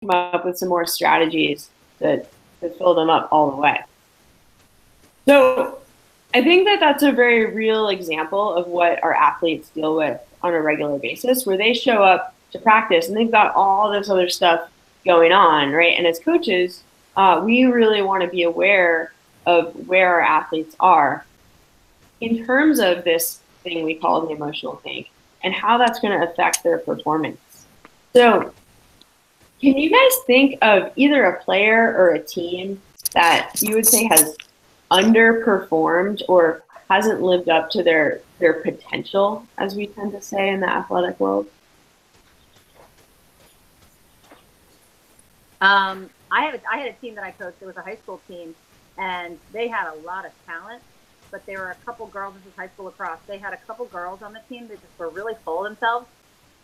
come up with some more strategies to fill them up all the way. So I think that that's a very real example of what our athletes deal with on a regular basis, where they show up to practice and they've got all this other stuff going on, right? And as coaches, we really want to be aware of where our athletes are in terms of this thing we call the emotional tank and how that's going to affect their performance. So can you guys think of either a player or a team that you would say has underperformed or hasn't lived up to their potential, as we tend to say in the athletic world? I had a team that I coached. It was a high school team, and they had a lot of talent, but there were a couple girls. This is high school lacrosse. They had a couple girls on the team that just were really full of themselves,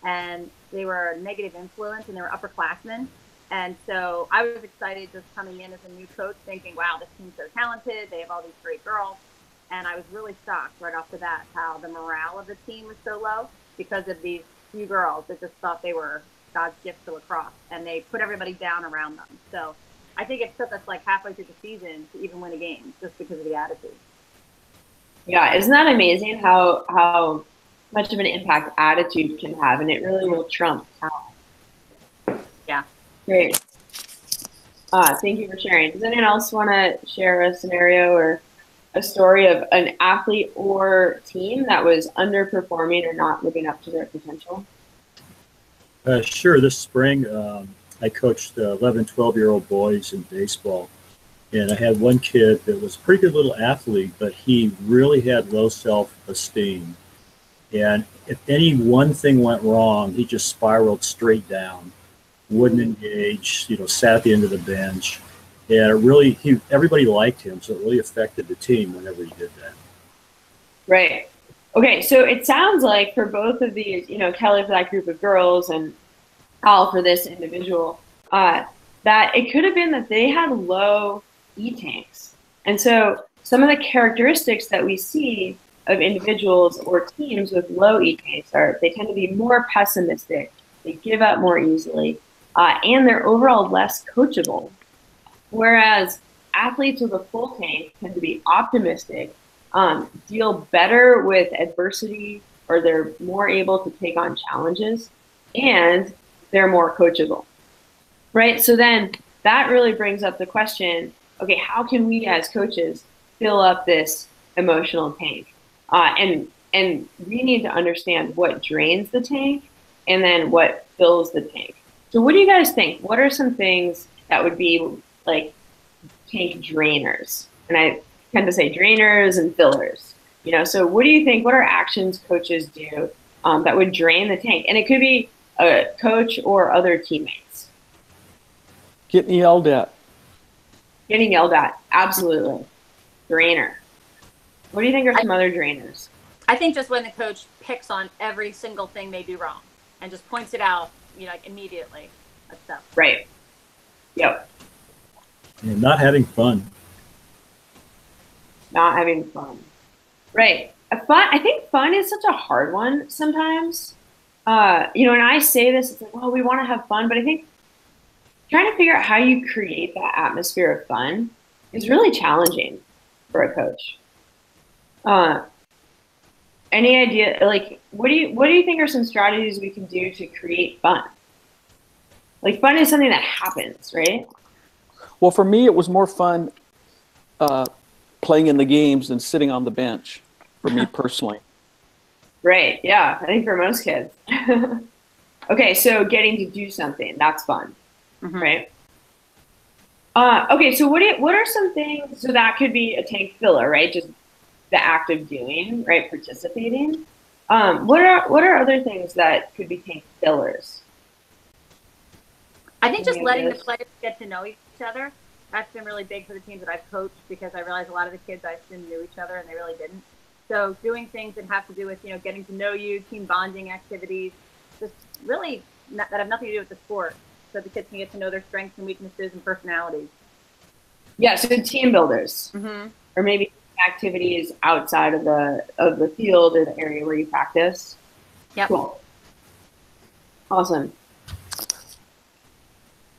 and they were a negative influence, and they were upperclassmen. And so I was excited just coming in as a new coach, thinking, wow, this team's so talented. They have all these great girls. And I was really shocked right off the bat how the morale of the team was so low because of these few girls that just thought they were God's gift to lacrosse. And they put everybody down around them. So I think it took us like halfway through the season to even win a game just because of the attitude. Yeah, isn't that amazing how much of an impact attitude can have? And it really will trump talent. Yeah. Great. Thank you for sharing. Does anyone else want to share a scenario or a story of an athlete or team that was underperforming or not living up to their potential? Sure. This spring, I coached 11, 12-year-old boys in baseball. And I had one kid that was a pretty good little athlete, but he really had low self-esteem. And if any one thing went wrong, he just spiraled straight down, wouldn't engage, sat at the end of the bench. And it really, everybody liked him, so it really affected the team whenever he did that. Right. Okay, so it sounds like for both of these, Kelly for that group of girls and Al for this individual, that it could have been that they had low E-tanks. And so some of the characteristics that we see of individuals or teams with low E-tanks are they tend to be more pessimistic, they give up more easily, and they're overall less coachable. Whereas athletes with a full tank tend to be optimistic, deal better with adversity, or they're more able to take on challenges, and they're more coachable, right? So then that really brings up the question, okay, how can we as coaches fill up this emotional tank? And we need to understand what drains the tank and then what fills the tank. So what do you guys think? What are some things that would be like tank drainers? And I tend to say drainers and fillers. So what do you think? What are actions coaches do that would drain the tank? And it could be a coach or other teammates. Getting yelled at. Getting yelled at, absolutely. Drainer. What do you think are some other drainers? I think just when the coach picks on every single thing they do wrong and just points it out, like immediately. That's stuff. Right. Yep. And not having fun. Not having fun. Right. I think fun is such a hard one sometimes. And I say this, it's like, well, we want to have fun, but I think trying to figure out how you create that atmosphere of fun is really challenging for a coach. Any idea, like, what do you think are some strategies we can do to create fun? Like, fun is something that happens, right? Well, for me, it was more fun playing in the games than sitting on the bench, for me personally. Right, yeah, I think for most kids. Okay, so getting to do something, that's fun, right? Okay, so what are some things, so that could be a tank filler, right? Just the act of doing, right? Participating. What are other things that could be tank fillers? I think just letting the players get to know each other. That's been really big for the teams that I've coached because I realized a lot of the kids I assumed knew each other and they really didn't. So doing things that have to do with, getting to know you, team bonding activities, just really that have nothing to do with the sport. So the kids can get to know their strengths and weaknesses and personalities. Yeah, so team builders. Or maybe activities outside of the field or the area where you practice. Yep. Cool. Awesome.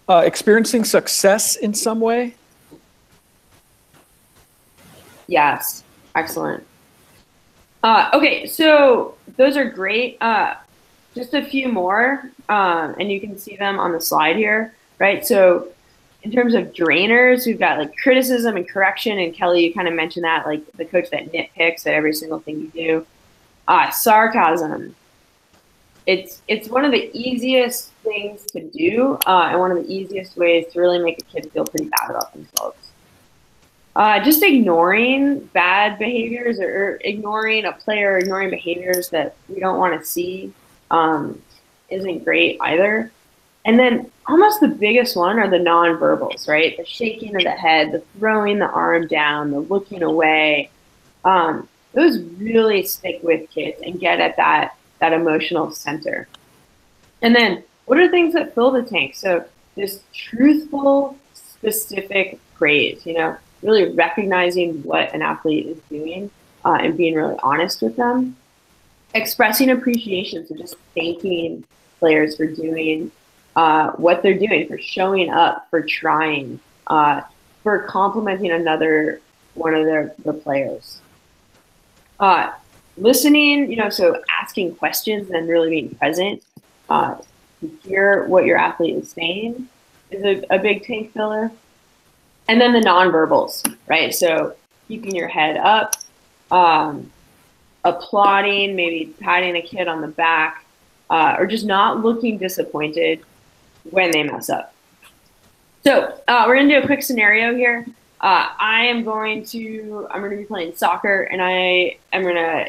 Experiencing success in some way? Yes. Excellent. Okay, so those are great. Just a few more, and you can see them on the slide here, right? So in terms of drainers, we've got like criticism and correction, and Kelly, you kind of mentioned that, like the coach that nitpicks at every single thing you do. Sarcasm. It's one of the easiest things to do, and one of the easiest ways to really make a kid feel pretty bad about themselves. Just ignoring bad behaviors or ignoring a player, ignoring behaviors that we don't want to see isn't great either. And then almost the biggest one are the nonverbals, right? The shaking of the head, the throwing the arm down, the looking away. Those really stick with kids and get at that emotional center. And then what are things that fill the tank? So just truthful, specific praise, really recognizing what an athlete is doing and being really honest with them. Expressing appreciation, so just thanking players for doing what they're doing, for showing up, for trying, for complimenting another one of the players. Listening, so asking questions and really being present to hear what your athlete is saying is a big tank filler. And then the nonverbals, right? So keeping your head up, applauding, maybe patting a kid on the back, or just not looking disappointed when they mess up. So we're gonna do a quick scenario here. I'm going to be playing soccer, and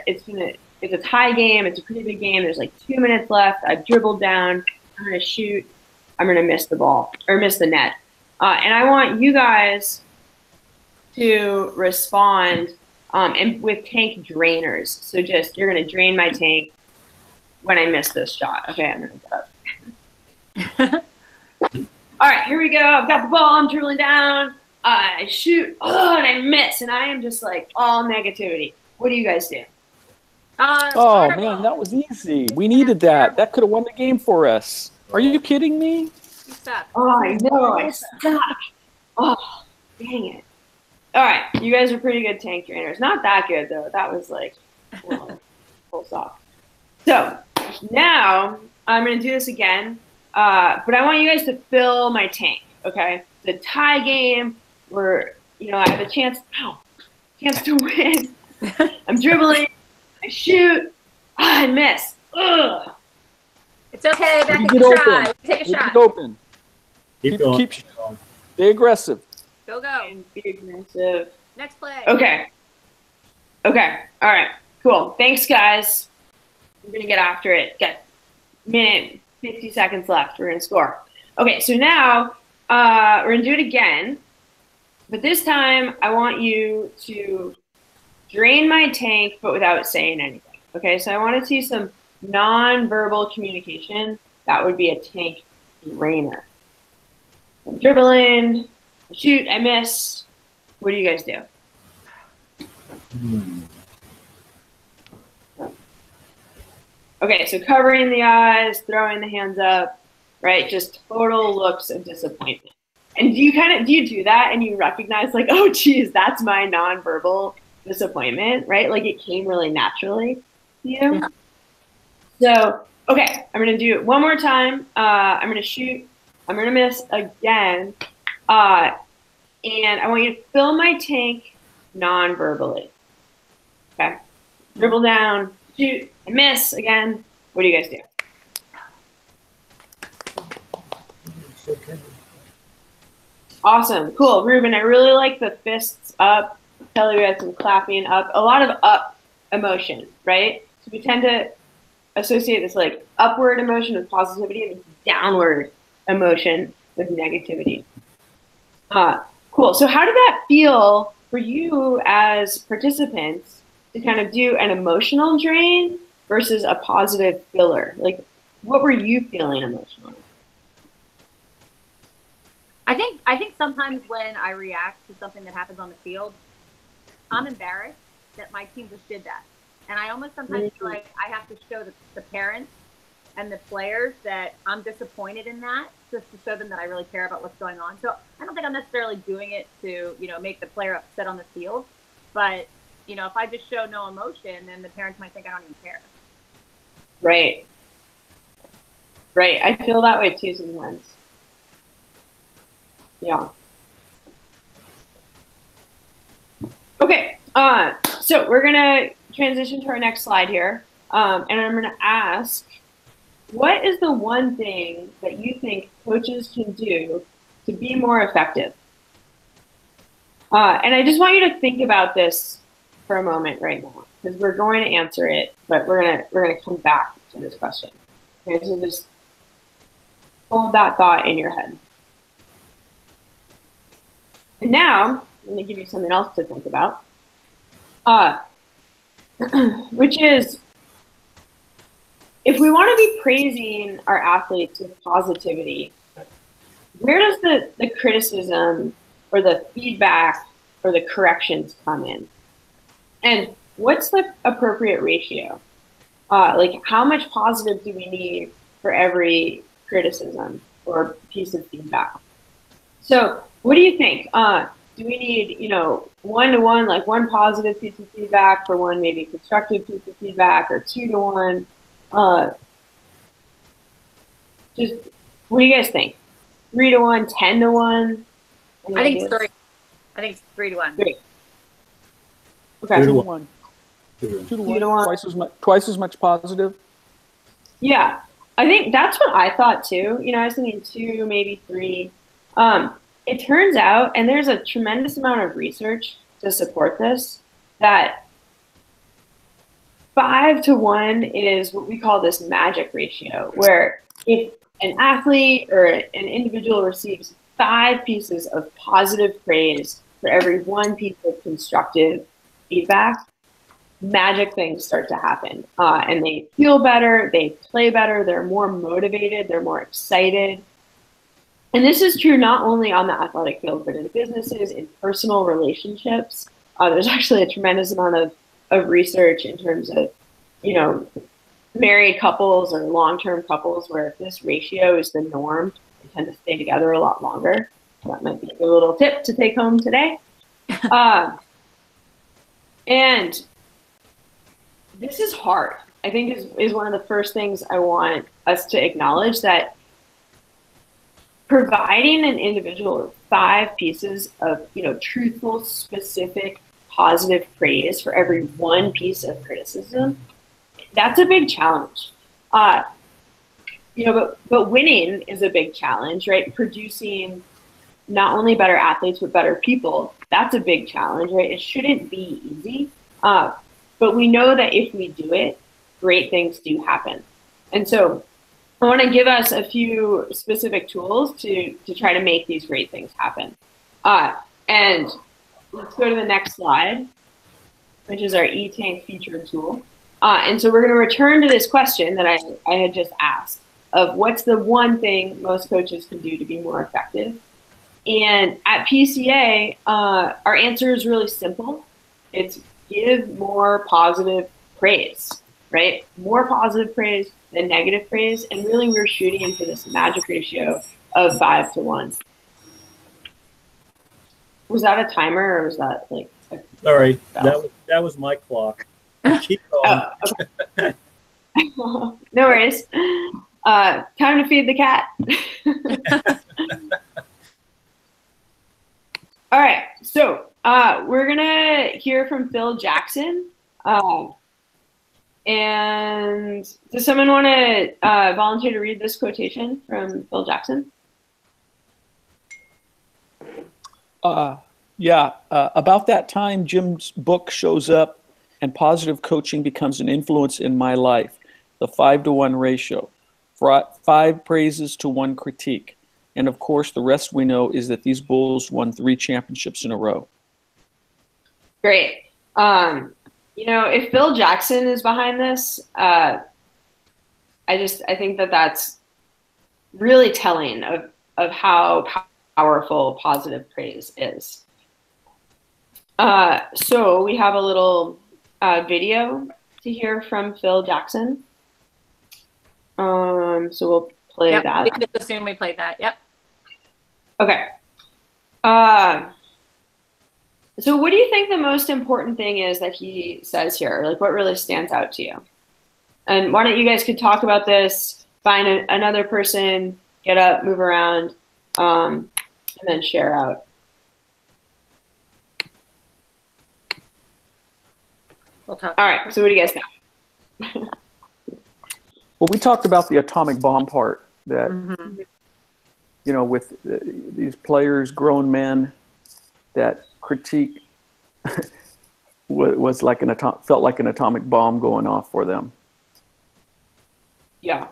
it's a tie game. It's a pretty big game. There's like 2 minutes left. I've dribbled down. I'm gonna shoot. I'm gonna miss the ball or miss the net. And I want you guys to respond and with tank drainers. So you're going to drain my tank when I miss this shot. Okay, I'm going to get up. All right, here we go. I've got the ball. I'm dribbling down. I shoot. Oh, and I miss. And I am just like all negativity. What do you guys do? Oh, man, that was easy. We needed that. That could have won the game for us. Are you kidding me? Oh, I know. I suck. Oh, dang it. All right. You guys are pretty good tank drainers. Not that good, though. That was like, full stop. So now I'm going to do this again, but I want you guys to fill my tank, okay? The tie game where, I have a chance to win. I'm dribbling. I shoot. I miss. Ugh. It's okay, Becca, Get try. open. Take a shot. Get open. Keep going. Stay aggressive. Go. And be aggressive. Next play. Okay. All right. Cool. Thanks, guys. We're going to get after it. Got minute, 50 seconds left. We're going to score. Okay, so now we're going to do it again. But this time, I want you to drain my tank, but without saying anything. Okay, so I want to see some nonverbal communication. That would be a tank drainer. I'm dribbling, I shoot, I miss. What do you guys do? Okay, so covering the eyes, throwing the hands up, right? Just total looks of disappointment. And do you do that and you recognize like, oh geez, that's my nonverbal disappointment, right? Like it came really naturally to you. Yeah. So, okay, I'm gonna do it one more time. I'm gonna shoot, I'm gonna miss again. And I want you to fill my tank non-verbally. Okay? Dribble down, shoot, and miss again. What do you guys do? Awesome, cool. Ruben, I really like the fists up. Kelly, we had some clapping up. A lot of up emotion, right? So we tend to associate this like upward emotion with positivity and downward emotion with negativity. Cool. So how did that feel for you as participants to kind of do an emotional drain versus a positive filler? Like, what were you feeling emotionally? I think sometimes when I react to something that happens on the field, I'm embarrassed that my team just did that. And I almost sometimes feel like I have to show the parents and the players that I'm disappointed in that, just to show them that I really care about what's going on. So I don't think I'm necessarily doing it to, make the player upset on the field. But, if I just show no emotion, then the parents might think I don't even care. Right. Right. I feel that way too sometimes. Yeah. Okay. So we're going to transition to our next slide here. And I'm going to ask, what is the one thing that you think coaches can do to be more effective? And I just want you to think about this for a moment right now, because we're going to answer it, but we're gonna come back to this question. Okay, so just hold that thought in your head. And now I'm going to give you something else to think about, which is, if we want to be praising our athletes with positivity, where does the criticism or the feedback or the corrections come in? And what's the appropriate ratio? Like, how much positive do we need for every criticism or piece of feedback? So what do you think? Do we need, 1-to-1, like one positive piece of feedback for one maybe constructive piece of feedback, or 2-to-1? Just, what do you guys think? 3-to-1, 10-to-1? I think it's 3. I think it's 3-to-1. 3. Okay. 2-to-1. 2-to-1. Twice as much positive. Yeah, I think that's what I thought too. I was thinking 2, maybe 3. It turns out, and there's a tremendous amount of research to support this, that 5-to-1 is what we call this magic ratio, where if an athlete or an individual receives 5 pieces of positive praise for every 1 piece of constructive feedback, magic things start to happen. And they feel better, they play better, they're more motivated, they're more excited. And this is true not only on the athletic field, but in businesses, in personal relationships. There's actually a tremendous amount of research in terms of, married couples or long-term couples where if this ratio is the norm, they tend to stay together a lot longer. That might be a little tip to take home today. And this is hard. I think is one of the first things I want us to acknowledge, that providing an individual with 5 pieces of, truthful, specific, positive praise for every 1 piece of criticism, that's a big challenge. But winning is a big challenge, right? Producing not only better athletes, but better people, that's a big challenge, right? It shouldn't be easy. But we know that if we do it, great things do happen. And so I want to give us a few specific tools to try to make these great things happen. And let's go to the next slide, which is our E-Tank featured tool. And so we're going to return to this question that I had just asked, of what's the one thing most coaches can do to be more effective. And at PCA, our answer is really simple. It's give more positive praise, right? More positive praise than negative praise. And really, we're shooting for this magic ratio of 5-to-1. Was that a timer, or was that like? Sorry, that was my clock. Keep going. Okay. No worries. Time to feed the cat. All right, so we're gonna hear from Phil Jackson. And does someone want to volunteer to read this quotation from Phil Jackson? About that time, Jim's book shows up and positive coaching becomes an influence in my life. The 5-to-1 ratio, 5 praises to 1 critique. And of course, the rest we know is that these Bulls won 3 championships in a row. Great. If Phil Jackson is behind this, I think that's really telling of how powerful positive praise is. So we have a little video to hear from Phil Jackson. So we'll play Yep, that. we can just assume we played that. Yep. Okay. So what do you think the most important thing is that he says here? Like, what really stands out to you? And why don't you guys could talk about this, find another person, get up, move around, and then share out. We'll talk. All right. So what do you guys know? Well, we talked about the atomic bomb part that, you know, with these players, grown men, that critique was like felt like an atomic bomb going off for them. Yeah.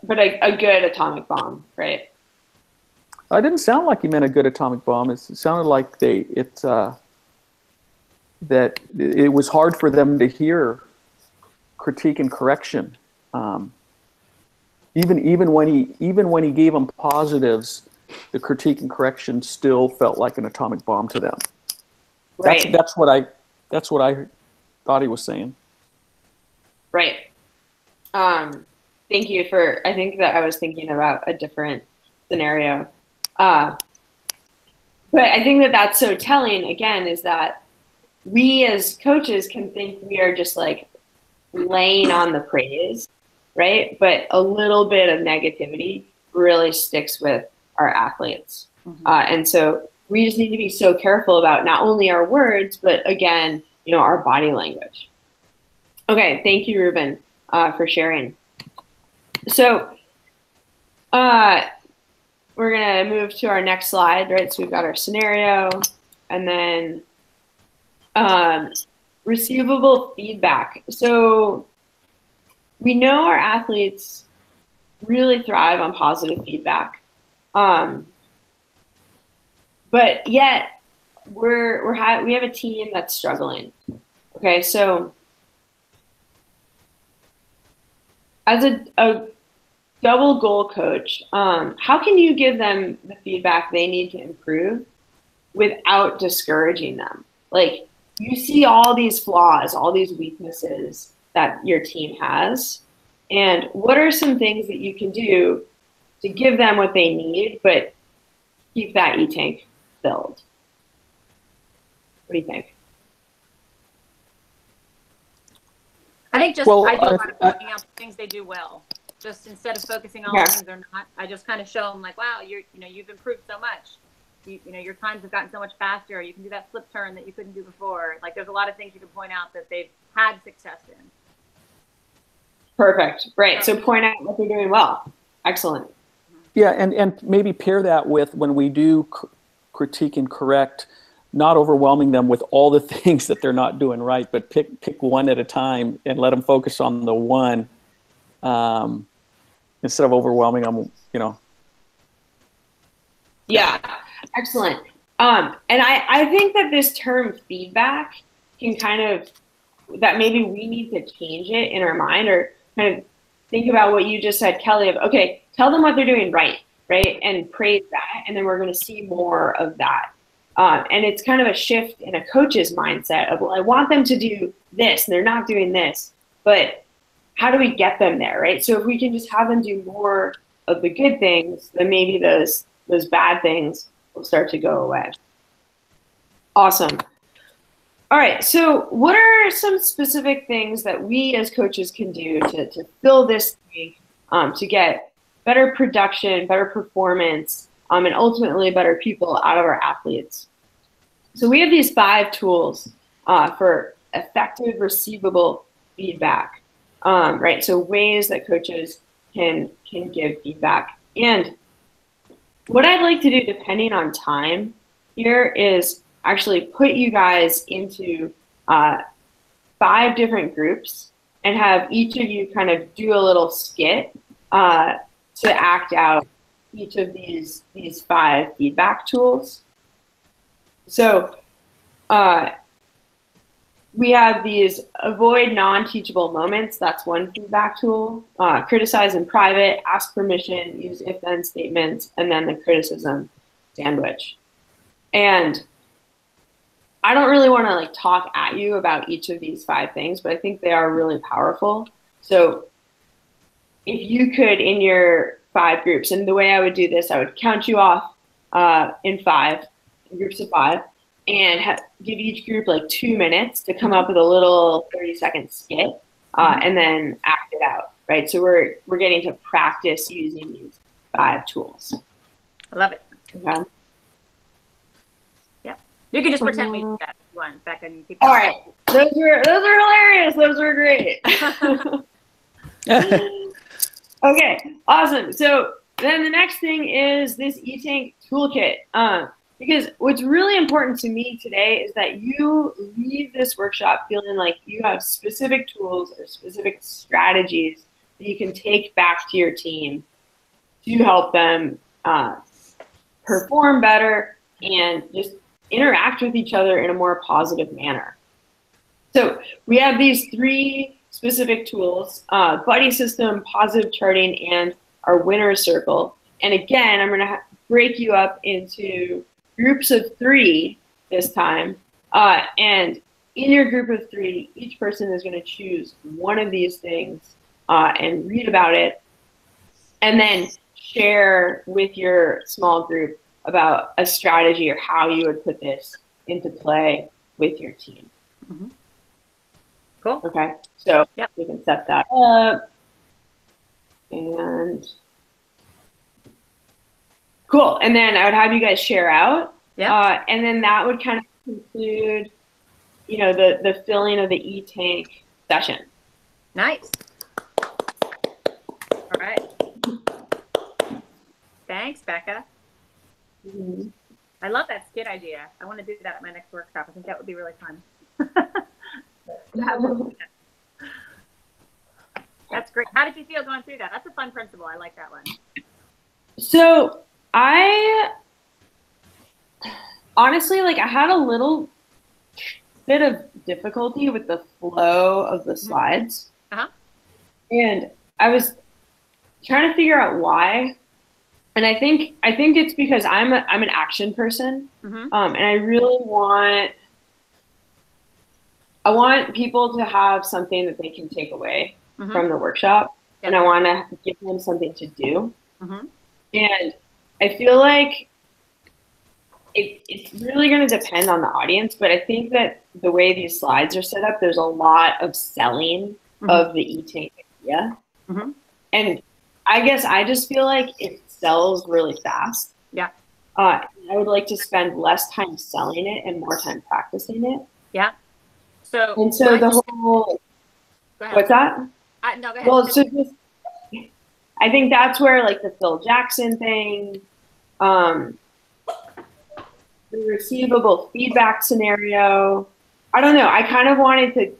But a good atomic bomb, right? I didn't sound like he meant a good atomic bomb. It sounded like that it was hard for them to hear critique and correction. Even when he gave them positives, the critique and correction still felt like an atomic bomb to them. Right. That's what I thought he was saying. Right. Thank you I think that I was thinking about a different scenario. But I think that that's so telling, again, is that we as coaches can think we are just like laying on the praise, right? But a little bit of negativity really sticks with our athletes. And so we just need to be so careful about not only our words, but again, you know, our body language. Okay, thank you, Ruben, for sharing. So we're gonna move to our next slide, right? So we've got our scenario, and then receivable feedback. So we know our athletes really thrive on positive feedback. But yet we have a team that's struggling. Okay, so as a double goal coach, how can you give them the feedback they need to improve without discouraging them? Like, you see all these flaws, all these weaknesses that your team has, and what are some things that you can do to give them what they need, but keep that e-tank filled? What do you think? I think just I do a lot of pointing out the things they do well. Just instead of focusing on the things they're not, I just kind of show them like, wow, you've improved so much. You know, your times have gotten so much faster. You can do that flip turn that you couldn't do before. Like, there's a lot of things you can point out that they've had success in. Perfect. Right. So point out what they're doing well. Excellent. Yeah, and maybe pair that with, when we do critique and correct, not overwhelming them with all the things that they're not doing right, but pick one at a time and let them focus on the one, instead of overwhelming them, you know. Yeah, excellent. And I think that this term feedback can that maybe we need to change it in our mind, or kind of think about what you just said, Kelly, of, okay, tell them what they're doing right, and praise that, and then we're going to see more of that. And it's kind of a shift in a coach's mindset of, well, I want them to do this, and they're not doing this, but how do we get them there, right? So if we can just have them do more of the good things, then maybe those bad things will start to go away. Awesome. All right, so what are some specific things that we as coaches can do to fill this tank, to get better production, better performance, and ultimately better people out of our athletes? So we have these 5 tools for effective receivable feedback, right? So ways that coaches can give feedback. And what I'd like to do, depending on time here, is actually put you guys into 5 different groups and have each of you kind of do a little skit to act out each of these 5 feedback tools. So we have these avoid non-teachable moments. That's one feedback tool. Criticize in private, ask permission, use if-then statements, and then the criticism sandwich. And I don't really want to talk at you about each of these 5 things, but I think they are really powerful. So if you could, in your 5 groups, and the way I would do this, I would count you off in groups of 5, and give each group like 2 minutes to come up with a little 30-second skit, and then act it out, right? So we're getting to practice using these 5 tools. I love it. Okay. Yep. You can just pretend we did that one, Becca, and you keep All right. Those were hilarious. Those were great. Okay, awesome. So then the next thing is this eTank toolkit. Because what's really important to me today is that you leave this workshop feeling like you have specific tools or specific strategies that you can take back to your team to help them perform better and just interact with each other in a more positive manner. So we have these 3 specific tools, buddy system, positive charting, and our winner circle. And again, I'm going to break you up into groups of 3 this time. And in your group of 3, each person is going to choose one of these things and read about it, and then share with your small group about a strategy or how you would put this into play with your team. Mm-hmm. Cool. Okay, so yep. We can set that up. And cool. And then I would have you guys share out. Yeah. And then that would kind of conclude, you know, the filling of the eTank session. Nice. All right. Thanks, Becca. Mm-hmm. I love that skit idea. I want to do that at my next workshop. I think that would be really fun. That's great. How did you feel going through that? That's a fun principle. I like that one. So I honestly, like, I had a little bit of difficulty with the flow of the slides. Uh-huh. And I was trying to figure out why. And I think it's because I'm an action person. Mm-hmm. And I really want people to have something that they can take away from the workshop. Yep. And I want to give them something to do. Mm-hmm. And I feel like it's really going to depend on the audience, but I think that the way these slides are set up, there's a lot of selling of the eTank idea. Mm-hmm. And I guess I just feel like it sells really fast. Yeah. I would like to spend less time selling it and more time practicing it. Yeah. So the whole, what's that? No, go ahead. Well, so just, I think that's where, like, the Phil Jackson thing, the receivable feedback scenario, I don't know. I kind of wanted to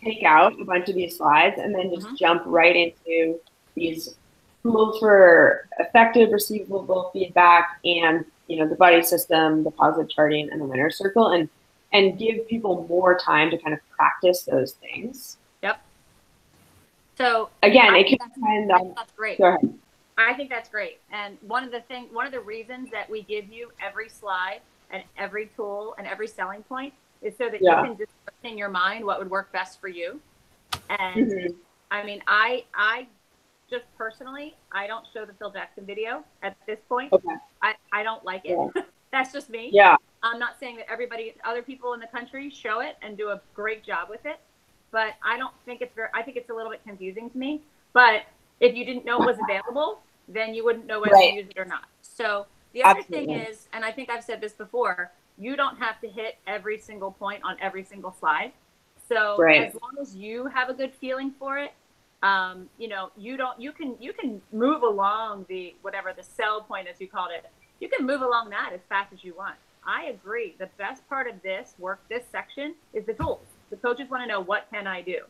take out a bunch of these slides and then just jump right into these tools for effective receivable feedback and, you know, the buddy system, the positive charting, and the winner circle, and give people more time to kind of practice those things. Yep. So again, it can depend on. That's great. Go ahead. I think that's great. And one of the reasons that we give you every slide and every tool and every selling point is so that you can just put in your mind what would work best for you. And I mean, I just personally, I don't show the Phil Jackson video at this point. Okay. I don't like it. Yeah. That's just me. Yeah. I'm not saying that other people in the country show it and do a great job with it, but I don't think I think it's a little bit confusing to me. But if you didn't know it was available, then you wouldn't know whether to use it or not. So the other thing is, and I think I've said this before, you don't have to hit every single point on every single slide. So as long as you have a good feeling for it, you know, you can move along the sell point, as you called it. You can move along that as fast as you want. I agree. The best part of this section is the tools. The coaches want to know, what can I do?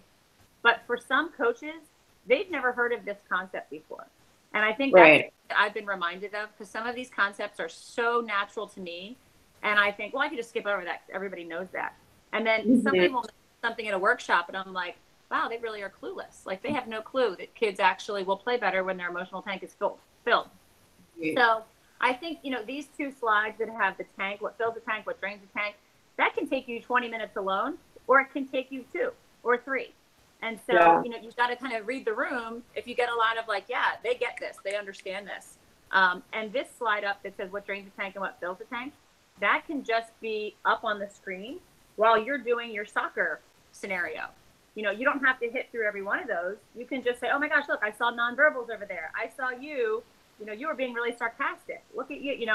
But for some coaches, they've never heard of this concept before. And I think that's what I've been reminded of, because some of these concepts are so natural to me. And I think, well, I could just skip over that because everybody knows that. And then somebody will do something at a workshop, and I'm like, wow, they really are clueless. Like, they have no clue that kids actually will play better when their emotional tank is filled. So I think, you know, these 2 slides that have the tank, what fills the tank, what drains the tank, that can take you 20 minutes alone, or it can take you 2 or 3. And so, Yeah. You've got to kind of read the room. If you get a lot of like, yeah, they get this, they understand this. And this slide up that says what drains the tank and what fills the tank, that can just be up on the screen while you're doing your soccer scenario. You don't have to hit through every one of those. You can just say, oh my gosh, look, I saw nonverbals over there. I saw you, you were being really sarcastic. Look at you,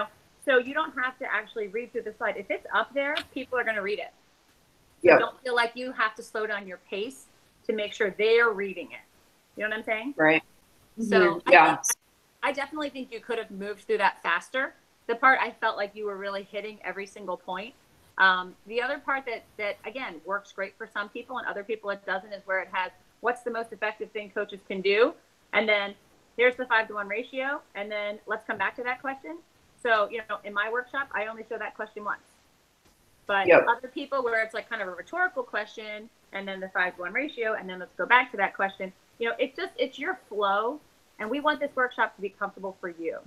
so you don't have to actually read through the slide. If it's up there, people are going to read it. So Yeah. don't feel like you have to slow down your pace to make sure they're reading it. You know what I'm saying? Right. So Yeah. I definitely think you could have moved through that faster. The part I felt like you were really hitting every single point. The other part that again works great for some people and other people it doesn't is where it has what's the most effective thing coaches can do, and then here's the 5-to-1 ratio, and then let's come back to that question. So in my workshop I only show that question once, but other people where it's like kind of a rhetorical question and then the 5-to-1 ratio, and then let's go back to that question. It's your flow, and we want this workshop to be comfortable for you.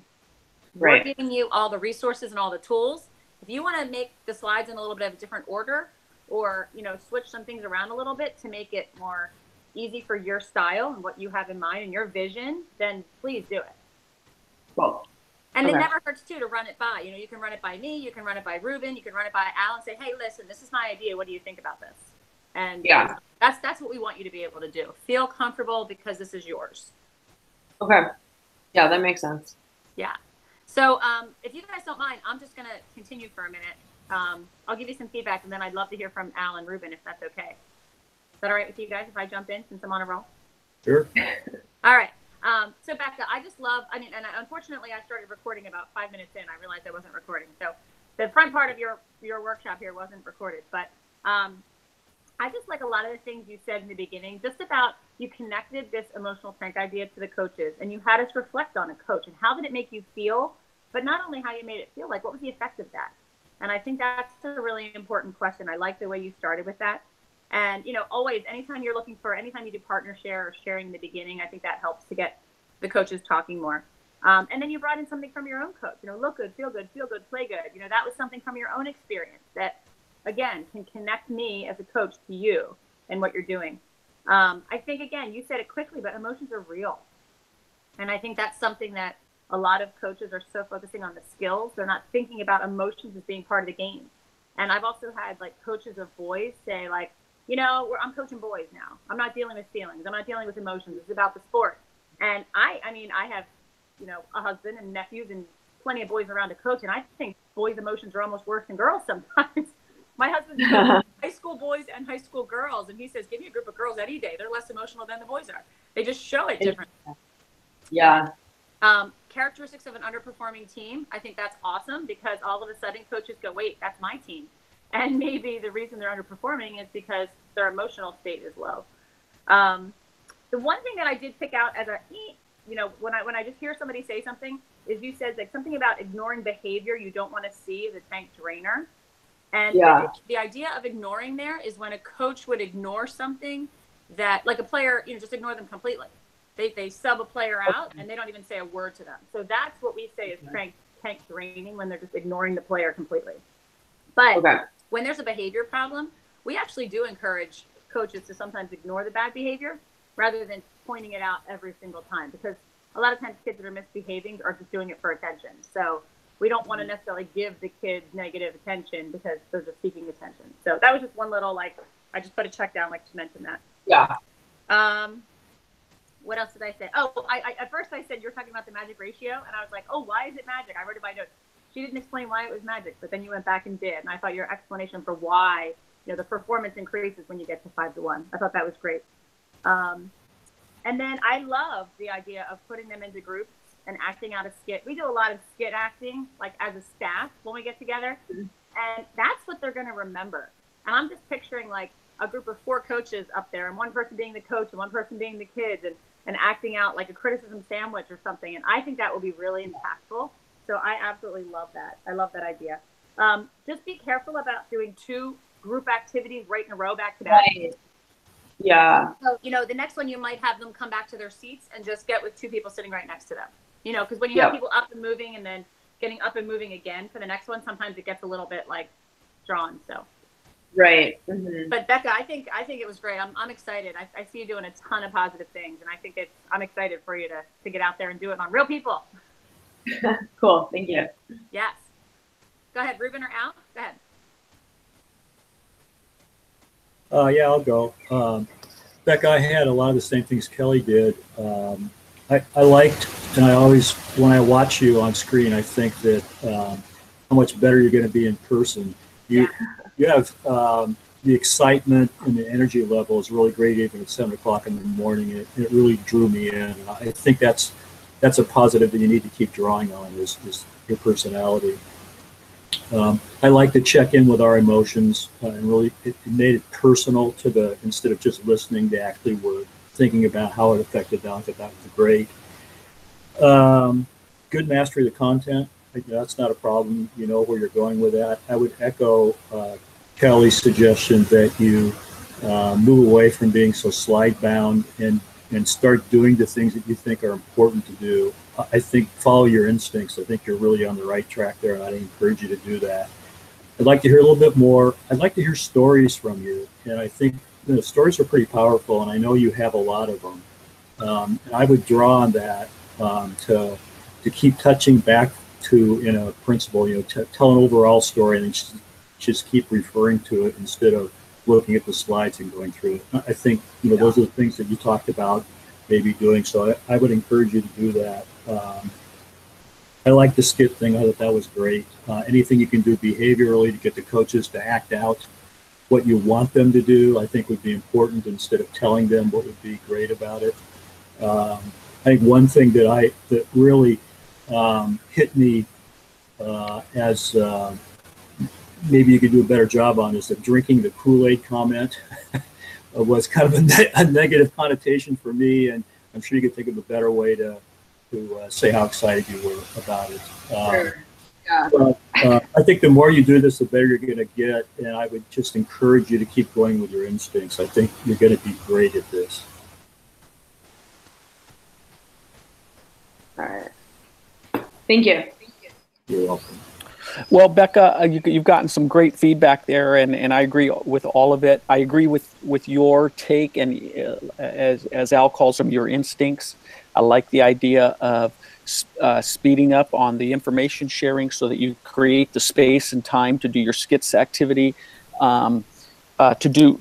Right. We're giving you all the resources and all the tools. If you want to make the slides in a little bit of a different order, or switch some things around a little bit to make it more easy for your style and what you have in mind and your vision, then please do it. Cool. And it never hurts too to run it by. You can run it by me, you can run it by Ruben, you can run it by Al and say, hey, listen, this is my idea. What do you think about this? And that's what we want you to be able to do. Feel comfortable because this is yours. Okay. Yeah, that makes sense. Yeah. So if you guys don't mind, I'm just going to continue for a minute. I'll give you some feedback, and then I'd love to hear from Al and Ruben if that's okay. Is that all right with you guys if I jump in since I'm on a roll? Sure. All right. So Bekah, I just love, and unfortunately I started recording about 5 minutes in. I realized I wasn't recording. So the front part of your workshop here wasn't recorded, but I just like a lot of the things you said in the beginning, just about you connected this emotional tank idea to the coaches, and you had us reflect on a coach and how did it make you feel, but not only how you made it feel, like what was the effect of that? And I think that's a really important question. I like the way you started with that. And, always, anytime you do partner share or sharing in the beginning, I think that helps to get the coaches talking more. And then you brought in something from your own coach, look good, feel good, play good. That was something from your own experience that, again, can connect me as a coach to you and what you're doing. I think, again, you said it quickly, but emotions are real. And I think that's something that a lot of coaches are so focusing on the skills. They're not thinking about emotions as being part of the game. And I've also had coaches of boys say I'm coaching boys now. I'm not dealing with feelings. I'm not dealing with emotions. It's about the sport. And I have, a husband and nephews and plenty of boys around to coach. And I think boys' emotions are almost worse than girls sometimes. My husband's high school boys and high school girls. And he says, give me a group of girls any day. They're less emotional than the boys are. They just show it different. Yeah. Characteristics of an underperforming team. I think that's awesome because all of a sudden coaches go, wait, that's my team. And maybe the reason they're underperforming is because their emotional state is low. The one thing that I did pick out as when I just hear somebody say something is you said something about ignoring behavior you don't want to see as a tank drainer. And the idea of ignoring there is when a coach would ignore something that, like a player, just ignore them completely. They sub a player out and they don't even say a word to them. So that's what we say is tank draining, when they're just ignoring the player completely. But when there's a behavior problem, we actually do encourage coaches to sometimes ignore the bad behavior rather than pointing it out every single time, because a lot of times kids that are misbehaving are just doing it for attention. So we don't want to necessarily give the kids negative attention because they're just seeking attention. So that was just one little, I just put a check down, to mention that. Yeah. What else did I say? Oh, I at first I said you were talking about the magic ratio, and I was like, oh, why is it magic? I wrote it by notes. She didn't explain why it was magic, but then you went back and did, and I thought your explanation for why the performance increases when you get to 5-to-1. I thought that was great. And then I love the idea of putting them into groups and acting out a skit. We do a lot of skit acting, as a staff when we get together, and that's what they're going to remember. And I'm just picturing a group of 4 coaches up there, and one person being the coach and one person being the kids, and acting out a criticism sandwich or something. And I think that will be really impactful. So I absolutely love that. I love that idea. Just be careful about doing 2 group activities right in a row back to back. Right. Yeah. So, the next one you might have them come back to their seats and just get with 2 people sitting right next to them. Because when you have people up and moving and then getting up and moving again for the next one, sometimes it gets a little bit drawn. So Right. Mm-hmm. But Bekah, I think it was great. I'm excited. I see you doing a ton of positive things, and I think I'm excited for you to get out there and do it on real people. Cool. Thank you. Yes. Go ahead, Ruben or Al. Go ahead. Yeah, I'll go. Becca, I had a lot of the same things Kelly did. I liked, and I always, when I watch you on screen, I think that how much better you're going to be in person. You have the excitement and the energy level is really great, even at 7 o'clock in the morning. It really drew me in. And I think that's a positive that you need to keep drawing on is your personality. I like to check in with our emotions and really it made it personal to instead of just listening, they actually were thinking about how it affected them. I thought that was great. Good mastery of the content. That's not a problem. You know where you're going with that. I would echo Kelly's suggestion that you move away from being so slide bound and start doing the things that you think are important to do. I think follow your instincts. I think you're really on the right track there, and I'd encourage you to do that. I'd like to hear a little bit more. I'd like to hear stories from you, and I think stories are pretty powerful, and I know you have a lot of them. And I would draw on that to keep touching back to a principle. Tell an overall story and just keep referring to it instead of looking at the slides and going through it. I think those are the things that you talked about maybe doing. So I would encourage you to do that. I like the skit thing. I thought that was great. Anything you can do behaviorally to get the coaches to act out what you want them to do, I think would be important instead of telling them what would be great about it. I think one thing that really hit me as maybe you could do a better job on is that drinking the Kool-Aid comment was kind of a negative connotation for me, and I'm sure you could think of a better way to say how excited you were about it. Sure. Yeah. But I think the more you do this, the better you're going to get, and I would just encourage you to keep going with your instincts. I think you're going to be great at this. All right. Thank you. You're welcome. Well, Bekah, you've gotten some great feedback there, and I agree with all of it. I agree with your take, and as Al calls them, your instincts. I like the idea of speeding up on the information sharing so that you create the space and time to do your skits activity, to do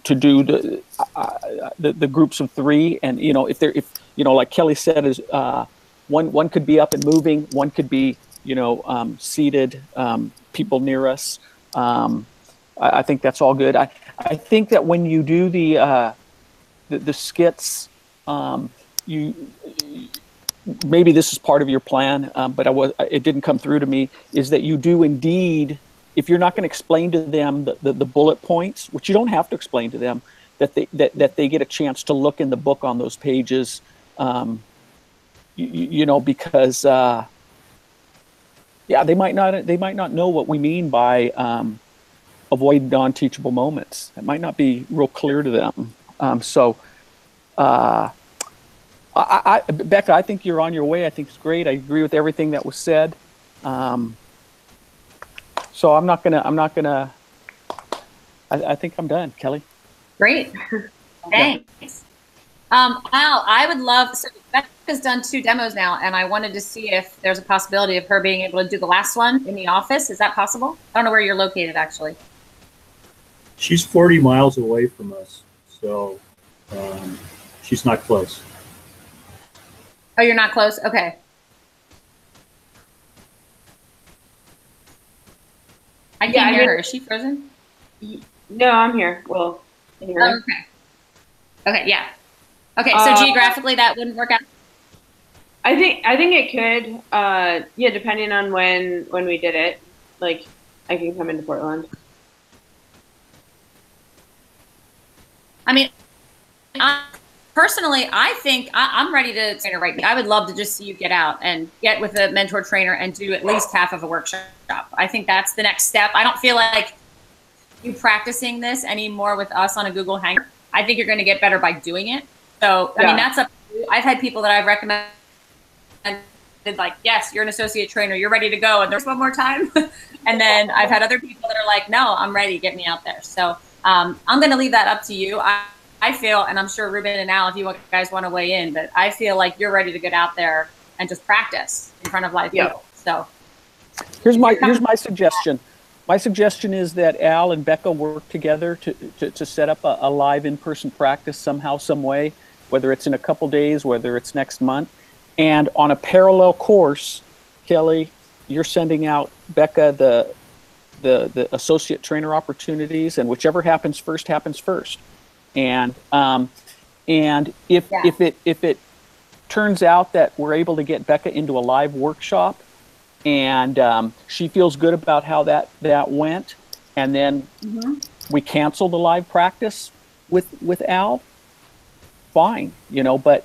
the groups of three, and if like Kelly said, is one could be up and moving, one could be seated, people near us. I think that's all good. I think that when you do the skits, you maybe this is part of your plan, but it didn't come through to me, is that you do indeed, if you're not going to explain to them the bullet points, which you don't have to explain to them, that they get a chance to look in the book on those pages, because they might not know what we mean by avoid non-teachable moments. It might not be real clear to them. Bekah, I think you're on your way. I think it's great. I agree with everything that was said. So I'm not gonna. I think I'm done, Kelly. Great. Thanks. Al, I would love. So Becca's done 2 demos now, and I wanted to see if there's a possibility of her being able to do the last one in the office. Is that possible? I don't know where you're located, actually. She's 40 miles away from us, so she's not close. Oh, you're not close? Okay. I can't hear her. Is she frozen? No, I'm here. Well, can you hear me? Okay. Okay, yeah. Okay, so geographically that wouldn't work out? I think it could. Yeah, depending on when we did it. Like, I can come into Portland. I mean, personally, I think I'm ready to train right now. I would love to just see you get out and get with a mentor trainer and do at least half of a workshop. I think that's the next step. I don't feel like you practicing this anymore with us on a Google Hangout. I think you're going to get better by doing it. So, I mean, that's up to you. I've had people that I've recommended, like, yes, you're an associate trainer, you're ready to go, and there's one more time. And then I've had other people that are like, no, I'm ready, get me out there. So I'm going to leave that up to you. I feel, and I'm sure Ruben and Al, if you guys want to weigh in, but I feel like you're ready to get out there and just practice in front of live people. So here's my suggestion. My suggestion is that Al and Bekah work together to set up a live in-person practice somehow, some way, whether it's in a couple days, whether it's next month. And on a parallel course, Kelly, you're sending out Bekah the associate trainer opportunities, and whichever happens first happens first. And if it turns out that we're able to get Bekah into a live workshop, and she feels good about how that went, and then we cancel the live practice with Al, fine, but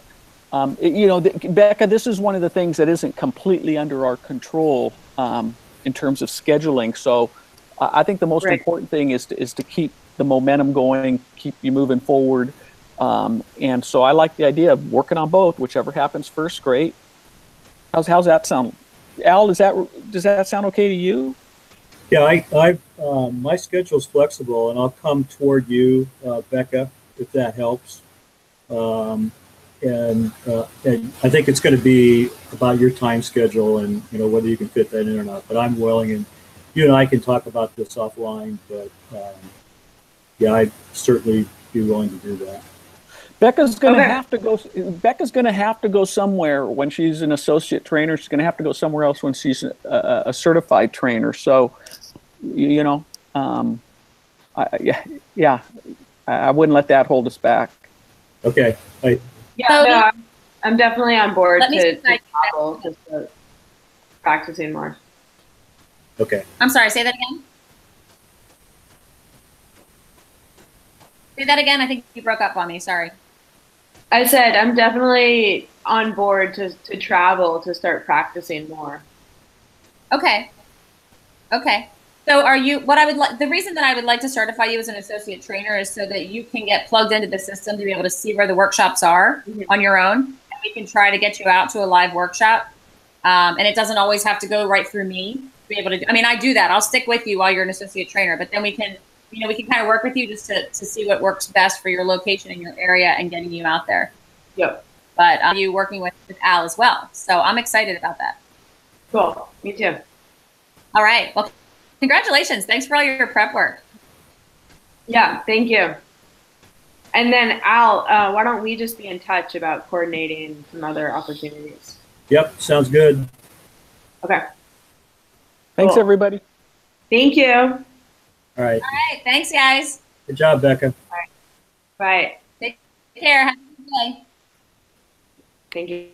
Bekah, this is one of the things that isn't completely under our control in terms of scheduling. So I think the most important thing is to keep the momentum going, keep you moving forward. And so I like the idea of working on both, whichever happens first, great. How's that sound? Al, does that sound okay to you? Yeah, my schedule's flexible, and I'll come toward you, Bekah, if that helps. And I think it's going to be about your time schedule and whether you can fit that in or not. But I'm willing, and you and I can talk about this offline. But I'd certainly be willing to do that. Bekah's going to have to go. Bekah's going to have to go somewhere when she's an associate trainer. She's going to have to go somewhere else when she's a certified trainer. So, I wouldn't let that hold us back. Okay. I'm definitely on board to travel, just practicing more. Okay. I'm sorry, say that again. Say that again. I think you broke up on me. Sorry. I said I'm definitely on board to travel to start practicing more. Okay. So the reason that I would like to certify you as an associate trainer is so that you can get plugged into the system to be able to see where the workshops are on your own. And we can try to get you out to a live workshop. And it doesn't always have to go right through me to be able to I do that. I'll stick with you while you're an associate trainer, but then we can kind of work with you just to see what works best for your location in your area and getting you out there. Yep. But you working with Al as well. So I'm excited about that. Cool. Me too. All right. Well, congratulations. Thanks for all your prep work. Yeah, thank you. And then Al, why don't we just be in touch about coordinating some other opportunities? Yep, sounds good. Okay. Thanks, everybody. Thank you. All right. Thanks, guys. Good job, Bekah. All right. Bye. Take care. Have a good day. Thank you.